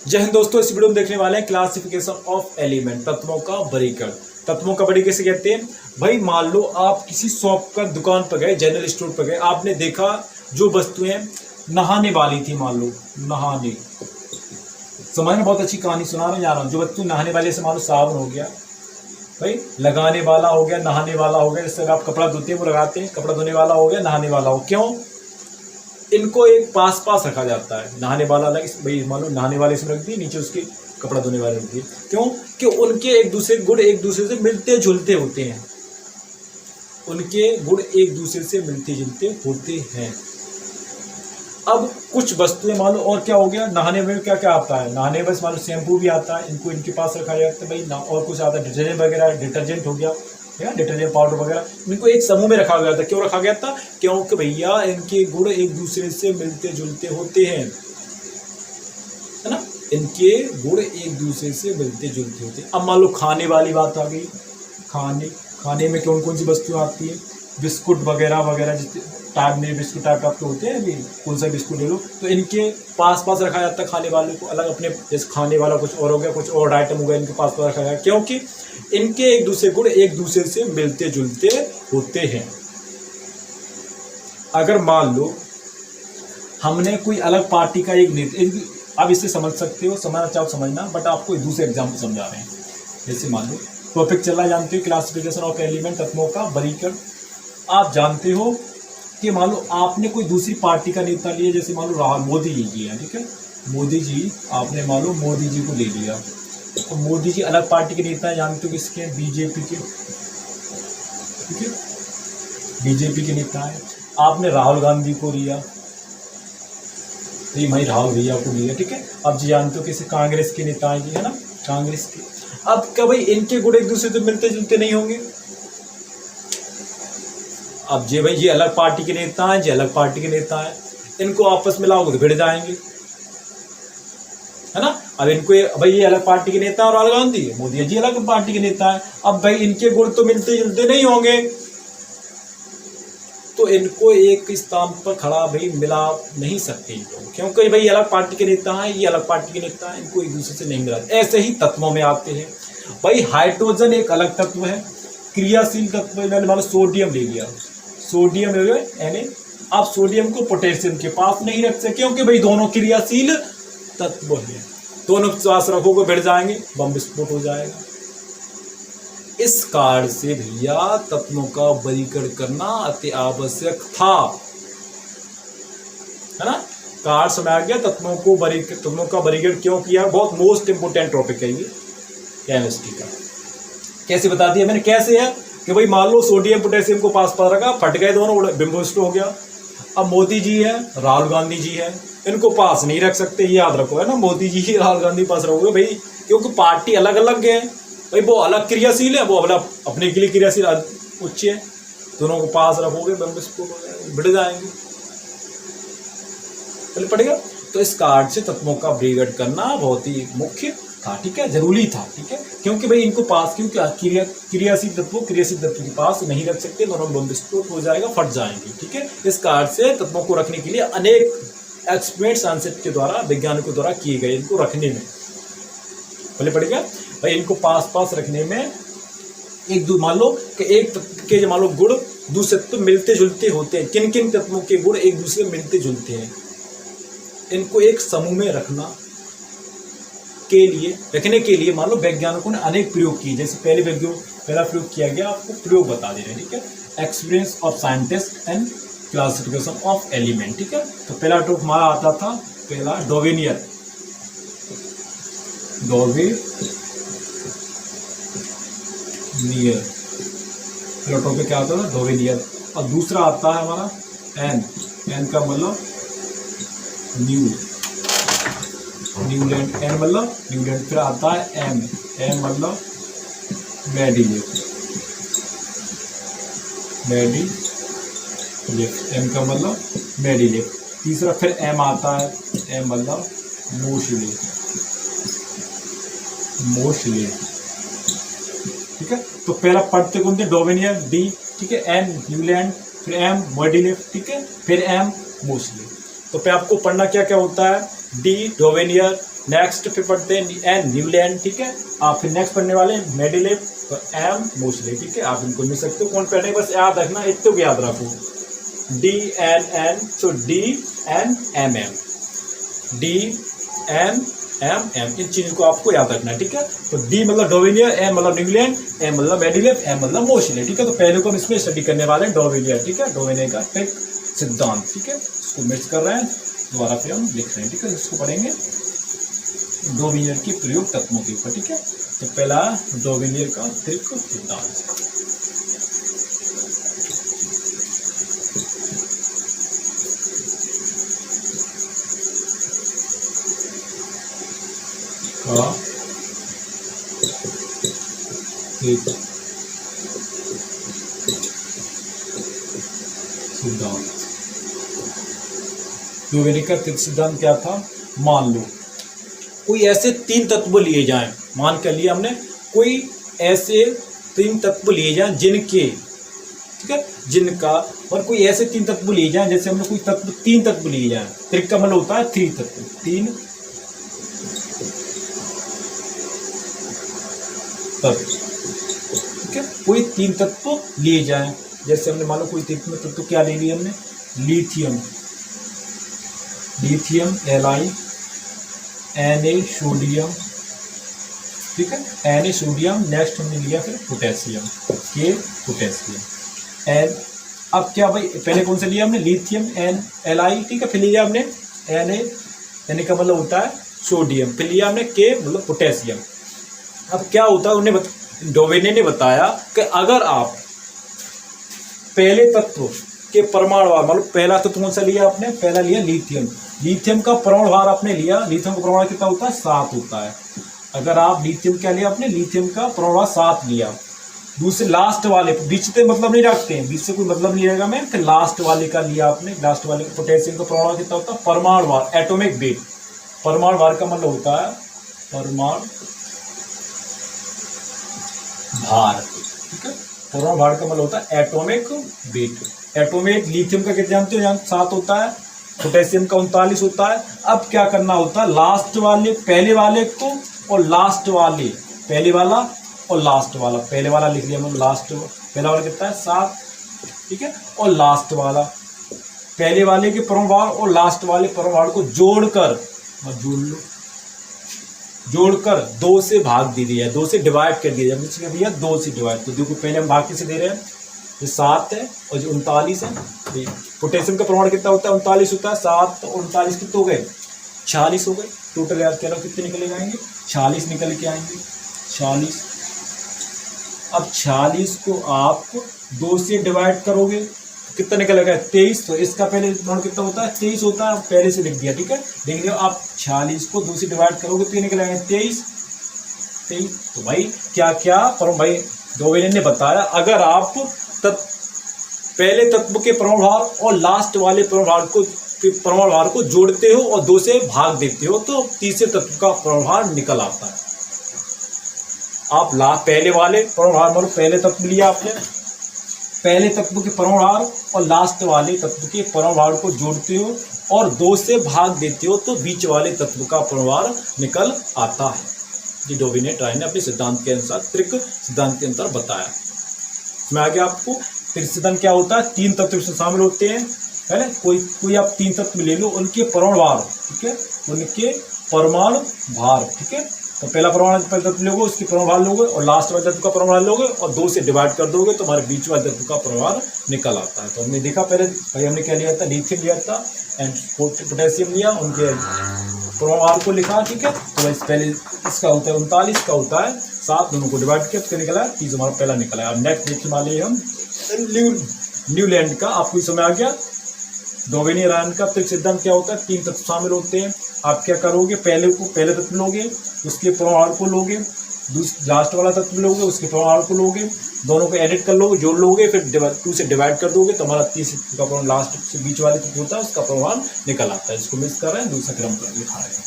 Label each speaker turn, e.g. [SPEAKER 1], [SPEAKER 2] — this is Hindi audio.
[SPEAKER 1] जय हिंद दोस्तों, इस वीडियो में देखने वाले हैं क्लासिफिकेशन ऑफ एलिमेंट, तत्वों का वर्गीकरण। तत्वों का वर्गीकरण कैसे कहते हैं भाई? मान लो आप किसी शॉप का दुकान पर गए, जनरल स्टोर पर गए, आपने देखा जो वस्तुएं नहाने वाली थी, मान लो नहाने, समझ में बहुत अच्छी कहानी सुना रहा हूँ, जा रहा हूँ। जो वस्तु नहाने वाले से मान लो साबुन हो गया भाई, लगाने वाला हो गया, नहाने वाला हो गया, जैसे आप कपड़ा धोते हैं वो लगाते हैं, कपड़ा धोने वाला हो गया, नहाने वाला हो। क्यों इनको एक पास पास रखा जाता है? नहाने वाला अलग भाई, मान लो नहाने वाले इसमें रख दी, नीचे उसके कपड़ा धोने वाले रख दिए। क्यों कि उनके एक दूसरे गुण एक दूसरे से मिलते जुलते होते हैं, उनके गुण एक दूसरे से मिलते जुलते होते हैं। अब कुछ वस्तुएं मान लो, और क्या हो गया, नहाने में क्या क्या आता है? नहाने में मान लो शैम्पू भी आता है, इनको इनके पास रखा जाता है भाई ना। और कुछ आता है डिटर्जेंट वगैरह, डिटर्जेंट हो गया या डिटर्जेंट पाउडर वगैरह, इनको एक समूह में रखा गया था। क्यों रखा गया था? क्योंकि भैया इनके गुण एक दूसरे से मिलते जुलते होते हैं, है ना। इनके गुण एक दूसरे से मिलते जुलते होते हैं। अब मान लो खाने वाली बात आ गई। खाने में कौन कौन सी वस्तुएं आती है? बिस्कुट वगैरह वगैरह, जिस टाइप में बिस्कुट टाइप आपके होते हैं, अभी कौन सा बिस्कुट ले लो, तो इनके पास पास रखा जाता है खाने वाले को अलग। अपने जैसे खाने वाला कुछ और हो गया, कुछ और आइटम हो गया, इनके पास पास रखा गया, क्योंकि इनके एक दूसरे गुण एक दूसरे से मिलते जुलते होते हैं। अगर मान लो हमने कोई अलग पार्टी का एक आप इससे समझ सकते हो, समझना चाहो समझना, बट आपको दूसरे एग्जाम्पल समझा रहे हैं। जैसे मान लो टॉपिक चल रहा है, जानते हो क्लासिफिकेशन ऑफ एलिमेंट, तत्वों का वर्गीकरण। आप जानते हो कि मान लो आपने कोई दूसरी पार्टी का नेता लिया, जैसे मान लो राहुल मोदी जी है, ठीक है, मोदी जी, आपने मान लो मोदी जी को ले लिया। तो मोदी जी अलग पार्टी के नेता है, जानते हो किसके? बीजेपी के, ठीक है, बीजेपी के नेता है। आपने राहुल गांधी को लिया, भाई राहुल भैया को लिया, ठीक है। अब जी जानते हो किसी कांग्रेस के नेता है जी, है ना, कांग्रेस के। अब क्या भाई इनके गुण एक दूसरे से मिलते जुलते नहीं होंगे? अब जे भाई ये अलग पार्टी के नेता हैं, ये अलग पार्टी के नेता हैं, इनको आपस में लाओगे तो भिड़ जाएंगे, है ना। अब इनको भाई ये अलग पार्टी के नेता और राहुल गांधी, मोदी जी अलग पार्टी के नेता है। अब भाई इनके गुण तो मिलते जुलते नहीं होंगे, तो इनको एक स्थान पर खड़ा भाई मिला नहीं सकते लोग, क्योंकि भाई अलग पार्टी के नेता हैं, ये अलग पार्टी के नेता हैं, इनको एक दूसरे से नहीं मिला। ऐसे ही तत्वों में आते हैं भाई। हाइड्रोजन एक अलग तत्व है, क्रियाशील तत्व। मैंने मान लो सोडियम ले लिया, सोडियम ले यानी आप सोडियम को पोटेशियम के पास नहीं रख सकते, क्योंकि भाई दोनों क्रियाशील तत्व है, दोनों पास रखोगे बढ़ जाएंगे, बम विस्फोट हो जाएगा। इस कारण से भैया तत्वों का वर्गीकरण करना अति आवश्यक था, है ना। कारण समय आ गया, तत्वों का वर्गीकरण क्यों किया? बहुत मोस्ट इंपोर्टेंट टॉपिक है ये केमिस्ट्री का। कैसे बता दिया मैंने, कैसे है कि भाई मान लो सोडियम पोटेशियम को पास पास रखा, फट गए दोनों, बम विस्फोट हो गया। अब मोदी जी है, राहुल गांधी जी है, इनको पास नहीं रख सकते, ये याद रखो, है ना। मोदी जी ही राहुल गांधी पास रखोगे भाई, क्योंकि पार्टी अलग अलग है भाई, वो अलग क्रियाशील है, वो अलग अपने के लिए क्रियाशील उच्च है, दोनों को पास रखोगे बम विस्फोट हो जाएगा, बढ़ जाएंगे, चल पड़ेगा। तो इस कारण से तत्वों का वर्गीकरण करना बहुत ही मुख्य था, ठीक है, जरूरी था, ठीक है, क्योंकि भाई इनको पास, क्योंकि क्रियाशील तत्व के पास नहीं रख सकते, दोनों बम विस्फोट हो जाएगा, फट जाएंगे, ठीक है। इस कारण से तत्वों को रखने के लिए अनेक एक्सपेरिमेंट साइंस के द्वारा, वैज्ञानिकों द्वारा किए गए, इनको रखने में पहले पड़ेगा भाई, इनको पास पास रखने में एक दो, मान लो कि एक तत्व के मान लो गुण दूसरे तत्व मिलते जुलते होते हैं। किन किन तत्वों के गुण एक दूसरे मिलते जुलते हैं? इनको एक समूह में रखने के लिए मान लो वैज्ञानिकों ने अनेक प्रयोग किए। जैसे पहला प्रयोग किया गया, आपको प्रयोग बता दे रहे हैं, ठीक है, experience of scientist and classification of element, ठीक है। तो पहला प्रयोग हमारा आता था, पहला डोवेनियर, पहला टॉपिक क्या आता है? डोवेनियर। और दूसरा आता है हमारा एन का मतलब न्यूलैंड, एन मतलब न्यूलैंड। फिर आता है एम मतलब मेंडेलीव, एम का मतलब मेंडेलीव। तीसरा फिर एम आता है, एम मतलब मोशले, ठीक है। तो पहला पढ़ते कौन थे? डोवेनियर, डी, ठीक है, एन न्यूलैंड, फिर एम मेंडेलीव, ठीक है, फिर एम मोशले। तो पे आपको पढ़ना क्या क्या होता है डी डोवेनियर, नेक्स्ट फिर पढ़ते हैं एन न्यूलैंड, ठीक है। आप फिर नेक्स्ट पढ़ने वाले हैं मेडिलेव, एम मोस्टली, ठीक है। आप इनको मिल सकते हो कौन पढ़ने, बस याद रखना, इतना याद रखो, D N N, so D N M M, D N M M, इन चीज़ों को आपको याद रखना है, ठीक है। तो डी मतलब डोवेनियर, एम मतलब न्यूलैंड, एम मतलब मेडिलेव, एम मतलब मोस्टली, ठीक है। तो पहले को हम इसमें स्टडी करने वाले हैं डोवेनियर, ठीक है, डोवेनियर का ट्रिक सिद्धांत, ठीक है। इसको मिक्स कर रहे हैं, दोबारा फिर हम लिख रहे हैं, ठीक है। इसको पढ़ेंगे डोवेनियर की प्रयोग तत्वों के ऊपर, ठीक है। तो पहला डोवेनियर का ट्रिक सिद्धांत, सिद्धांत। डोवेनियर का ट्रिक सिद्धांत क्या था, मान लो कोई ऐसे तीन तत्व लिए जाएं, मान कर लिया हमने, कोई ऐसे तीन तत्व लिए जाएं जिनके, ठीक है, जिनका, और कोई ऐसे तीन तत्व लिए जाएं, जैसे हमने कोई तत्व, तीन तत्व लिए जाएं, त्रिक का मतलब होता है थ्री तत्व, तीन तत्व, ठीक है। कोई तीन तत्व लिए जाएं, जैसे हमने मान लो कोई तीन तत्व क्या ले लिया हमने, lithium, lithium Li, Na sodium, ठीक है, Na सोडियम, नेक्स्ट हमने लिया फिर पोटेशियम, के पोटेशियम, एन, अब क्या भाई, पहले कौन सा लिया हमने, लिथियम Li, ठीक है, फिर लिया हमने Na का मतलब होता है सोडियम, फिर लिया हमने के मतलब पोटेशियम। अब क्या होता है, उन्हें डोवेनियर ने बताया कि अगर आप पहले तत्व के परमाणु भार, मतलब पहला तत्व कौन सा लिया आपने, पहला लिया लिथियम, लिथियम का परमाणु भार आपने लिया, लिथियम का परमाणु कितना होता है, 7 होता है। अगर आप लिथियम क्या लिया आपने, लिथियम का परमाणु भार 7 लिया, दूसरे लास्ट वाले, बीच से मतलब नहीं रखते हैं, बीच से कोई मतलब नहीं रहेगा मैं, फिर लास्ट वाले का लिया आपने, लास्ट वाले का पोटेशियम का परमाणु कितना होता है, परमाणु भार, एटॉमिक वेट, परमाणु भार का मतलब होता है परमाणु भार, ठीक है, परमाणु भार का मतलब होता है एटॉमिक वेट। एटॉमिक लिथियम का कितना जानते हो, 7 होता है, पोटेशियम का 39 होता है। अब क्या करना होता है, लास्ट वाले, पहले वाले को और लास्ट वाले, पहले वाला और लास्ट वाला, पहले वाला लिख लिया हमने, लास्ट, पहला वाला कितना है 7, ठीक है, और लास्ट वाला, पहले वाले के परमाणु भार और लास्ट वाले परमाणु भार को जोड़कर, जोड़ लो, जोड़कर 2 से भाग दे दिया, 2 से डिवाइड कर दिया, जब भैया 2 से डिवाइड, तो देखो पहले हम भाग किसे दे रहे हैं, ये 7 है और जो 39 है। पोटेशियम का परमाणु कितना होता है, 39 होता है, 7 और 39 कितने हो गए, 46 हो गए, टोटल याद करो कितने निकले जाएंगे, 46 निकल के आएंगे, 46। अब 46 को आप 2 से डिवाइड करोगे तो कितना निकलेगा, 23, तो इसका पहले परमाणु कितना होता है, 23 होता है, पहले से लिख दिया, ठीक है। देख लियो आप 46 को 2 से डिवाइड करोगे तो ये निकलेगा 23। तो भाई क्या क्या पर भाई डोवेनियर ने बताया, अगर आप पहले तत्व के परमाणु भार और लास्ट वाले परमाणु भार को जोड़ते हो और 2 से भाग देते हो तो तीसरे तत्व का परमाणु भार निकल आता है। आप पहले वाले परमाणु भार, मतलब पहले तत्व लिया आपने, पहले तत्व के परमाणु भार और लास्ट वाले तत्व के परमाणु भार को जोड़ते हो और 2 से भाग देते हो तो बीच वाले तत्व का परमाणु भार निकल आता है। जी डोवेनियर ने अपने सिद्धांत के अनुसार, त्रिक सिद्धांत के अनुसार बताया। मैं आगे आपको फिर सिद्धांत क्या होता है, 3 तत्व इसमें शामिल होते हैं, है ना, कोई आप 3 तत्व ले लो, उनके परमाणु भार, ठीक है, उनके परमाणु भार, ठीक है। तो पहला तत्व लोगे, उसके परमाणु भार लोगे और लास्ट वाले तत्व का परमाणु भार लोगे और 2 से डिवाइड कर दोगे तो हमारे बीच वाले तत्व का परमाणु भार निकल आता है। तो हमने देखा पहले भाई हमने क्या लिया था, लिथियम लिया था एंड पोटेशियम लिया, उनके परमाणु भार को लिखा, ठीक है। तो इस पहले इसका होता है 39, का होता है 7, दोनों को डिवाइड किया तो निकला 30, हमारा पहला निकला है। अब नेक्स्ट देखने वाले हम न्यूलैंड का, आपको समझ आ गया डोवेनियर का त्रिक सिद्धांत क्या होता है, 3 तत्व शामिल होते हैं। आप क्या करोगे, पहले तत्व लोगे, उसके परमाणु भार को लोगे, लास्ट वाला तत्व लोगे, उसके परमाणु भार को लोगे, दोनों को एडिट कर लोगे, जोड़ लोगे, फिर 2 से डिवाइड कर दोगे तो हमारा 30 का परमाणु लास्ट से बीच वाले तत्व होता है उसका परमाणु भार निकल आता है। इसको मिस कर रहे हैं, दूसरा क्रम पर लिखा रहे हैं।